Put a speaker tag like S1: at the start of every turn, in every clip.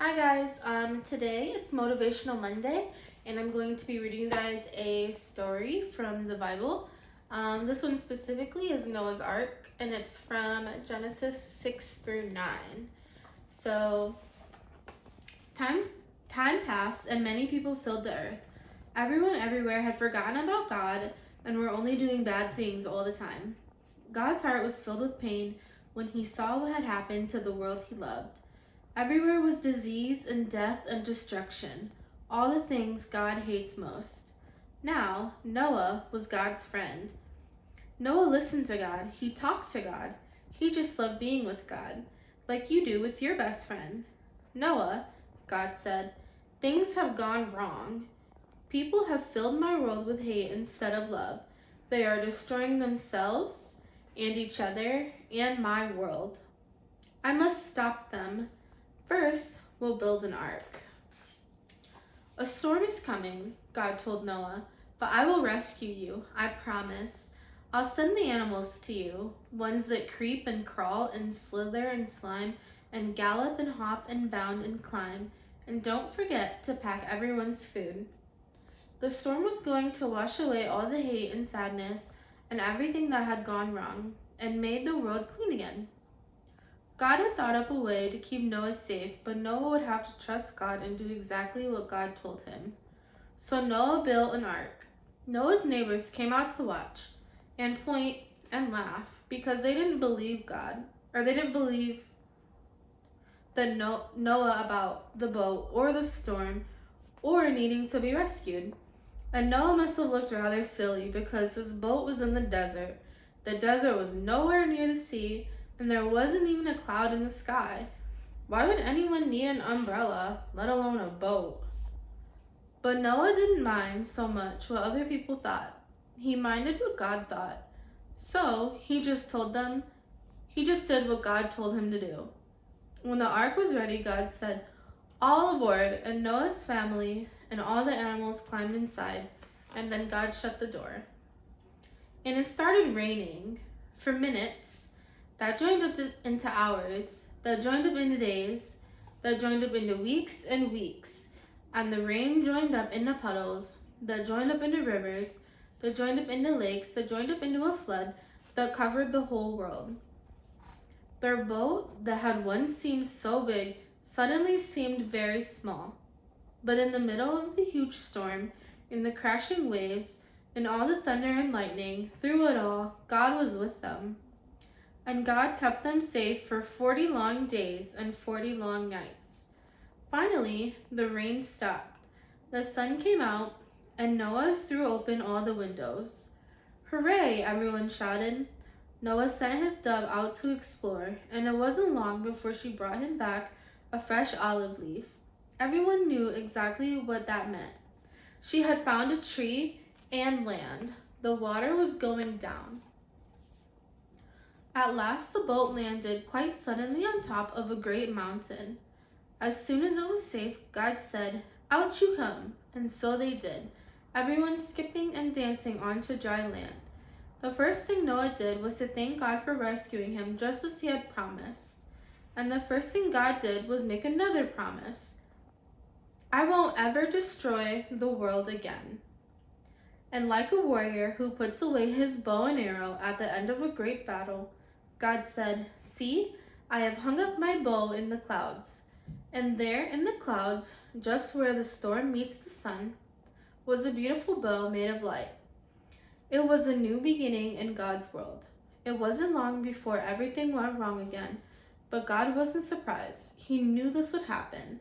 S1: Hi guys, today it's Motivational Monday and I'm going to be reading you guys a story from the Bible. This one specifically is Noah's Ark and it's from Genesis 6 through 9. So, time, time passed and many people filled the earth. Everyone everywhere had forgotten about God and were only doing bad things all the time. God's heart was filled with pain when he saw what had happened to the world he loved. Everywhere was disease and death and destruction, all the things God hates most. Now, Noah was God's friend. Noah listened to God. He talked to God. He just loved being with God, like you do with your best friend. Noah, God said, things have gone wrong. People have filled my world with hate instead of love. They are destroying themselves and each other and my world. I must stop them. First, we'll build an ark. A storm is coming, God told Noah, but I will rescue you, I promise. I'll send the animals to you, ones that creep and crawl and slither and slime and gallop and hop and bound and climb. And don't forget to pack everyone's food. The storm was going to wash away all the hate and sadness and everything that had gone wrong and made the world clean again. God had thought up a way to keep Noah safe, but Noah would have to trust God and do exactly what God told him. So Noah built an ark. Noah's neighbors came out to watch and point and laugh because they didn't believe God, or they didn't believe Noah about the boat or the storm or needing to be rescued. And Noah must have looked rather silly because his boat was in the desert. The desert was nowhere near the sea, and there wasn't even a cloud in the sky. Why would anyone need an umbrella, let alone a boat? But Noah didn't mind so much what other people thought. He minded what God thought. So he just did what God told him to do. When the ark was ready, God said, "All aboard," and Noah's family and all the animals climbed inside, and then God shut the door. And it started raining for minutes. That joined up into hours, that joined up into days, that joined up into weeks and weeks. And the rain joined up into puddles, that joined up into rivers, that joined up into lakes, that joined up into a flood that covered the whole world. Their boat, that had once seemed so big, suddenly seemed very small. But in the middle of the huge storm, in the crashing waves, in all the thunder and lightning, through it all, God was with them. And God kept them safe for 40 long days and 40 long nights. Finally, the rain stopped. The sun came out, and Noah threw open all the windows. "Hooray!" everyone shouted. Noah sent his dove out to explore, and it wasn't long before she brought him back a fresh olive leaf. Everyone knew exactly what that meant. She had found a tree and land. The water was going down. At last the boat landed quite suddenly on top of a great mountain. As soon as it was safe, God said, "Out you come," and so they did, everyone skipping and dancing onto dry land. The first thing Noah did was to thank God for rescuing him just as he had promised. And the first thing God did was make another promise. "I won't ever destroy the world again." And like a warrior who puts away his bow and arrow at the end of a great battle, God said, "See, I have hung up my bow in the clouds." And there in the clouds, just where the storm meets the sun, was a beautiful bow made of light. It was a new beginning in God's world. It wasn't long before everything went wrong again, but God wasn't surprised. He knew this would happen.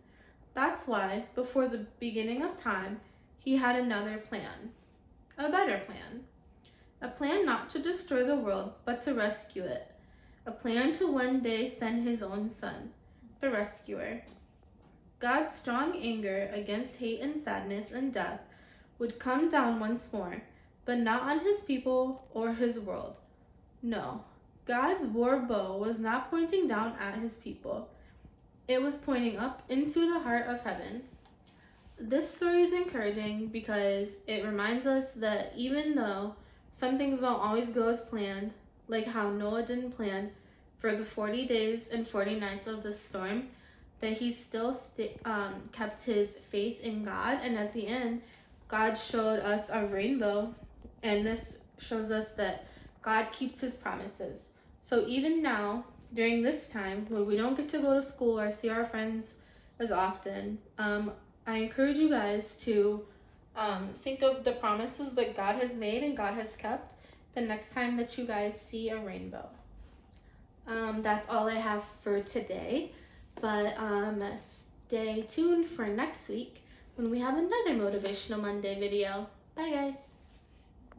S1: That's why, before the beginning of time, he had another plan. A better plan. A plan not to destroy the world, but to rescue it. A plan to one day send his own son, the rescuer. God's strong anger against hate and sadness and death would come down once more, but not on his people or his world. No, God's war bow was not pointing down at his people. It was pointing up into the heart of heaven. This story is encouraging because it reminds us that even though some things don't always go as planned, like how Noah didn't plan for the 40 days and 40 nights of the storm, that he still kept his faith in God. And at the end, God showed us a rainbow. And this shows us that God keeps his promises. So even now, during this time when we don't get to go to school or see our friends as often, I encourage you guys to think of the promises that God has made and God has kept the next time that you guys see a rainbow. That's all I have for today, but stay tuned for next week when we have another Motivational Monday video. Bye guys.